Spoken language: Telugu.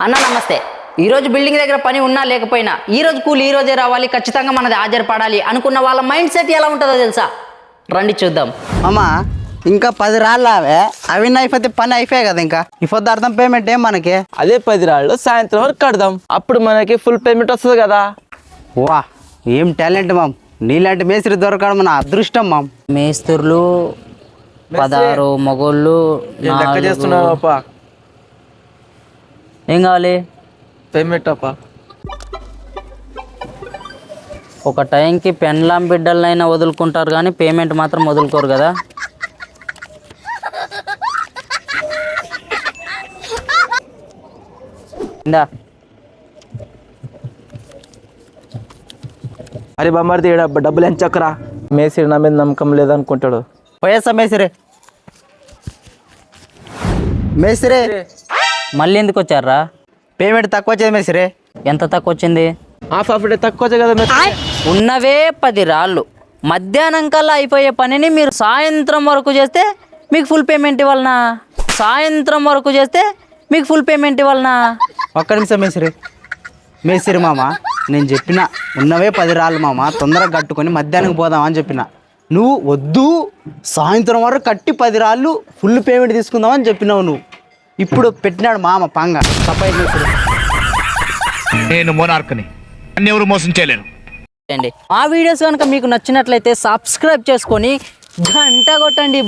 అన్న నమస్తే. ఈరోజు బిల్డింగ్ దగ్గర పని ఉన్నా లేకపోయినా ఈరోజు కూలి ఈరోజే రావాలి, ఖచ్చితంగా మనది హాజరుపడాలి అనుకున్న వాళ్ళ మైండ్ సెట్ ఎలా ఉంటుందో తెలుసా? రండి చూద్దాం. అమ్మా ఇంకా 10 రాళ్ళు అవి అయిపోతే పని అయిపోయాయి కదా. ఇంకా ఇప్పుడు అర్థం పేమెంట్ ఏం మనకి? అదే 10 రాళ్ళు సాయంత్రం వరకు కడదాం, అప్పుడు మనకి ఫుల్ పేమెంట్ వస్తుంది కదా. వా ఏం టాలెంట్ మామ్, నీలాంటి మేస్త్రి దొరకడం మన అదృష్టం మామ్. మేస్త్రులు 16 మగోళ్ళు లెక్క చేస్తున్నావు అప్ప. ఏం కావాలి? పేమెంట్ అప్ప. ఒక టైంకి పెన్లాం బిడ్డలనైనా వదులుకుంటారు కానీ పేమెంట్ మాత్రం వదులుకోరు కదా. ఇందా అరే బామ్మర్ది డబ్బులు ఎంచక్కరా, మేస్త్రి నా మీద నమ్మకం లేదనుకుంటాడు. పోయేస్తా మేస్త్రి. మేస్త్రి మళ్ళీ ఎందుకు వచ్చారా? పేమెంట్ తక్కువ వచ్చేది మేస్త్రి. ఎంత తక్కువ వచ్చింది? హాఫ్ డే తక్కువ వచ్చాయి కదా మేస్త్రి. ఉన్నవే 10 రాళ్ళు, మధ్యాహ్నం కల్లా అయిపోయే పనిని మీరు సాయంత్రం వరకు చేస్తే మీకు ఫుల్ పేమెంట్ ఇవ్వాలనా? సాయంత్రం వరకు చేస్తే మీకు ఫుల్ పేమెంట్ ఇవ్వాలనా? ఒక్క నిమిషం మేస్త్రి. మేస్త్రి మామ, నేను చెప్పిన ఉన్నవే 10 రాళ్ళు మామ, తొందరగా కట్టుకొని మధ్యాహ్నం పోదామని చెప్పిన. నువ్వు వద్దు, సాయంత్రం వరకు కట్టి 10 రాళ్ళు ఫుల్ పేమెంట్ తీసుకుందామని చెప్పినావు. నువ్వు ఇప్పుడు పెట్టినాడు మామ పంగ. సఫాయి మేస్త్రి. నేను మోనార్క్ని, అన్నెవరు మోసం చేయలేరు. మా వీడియోస్ కనుక మీకు నచ్చినట్లయితే సబ్స్క్రైబ్ చేసుకొని గంట కొట్టండి.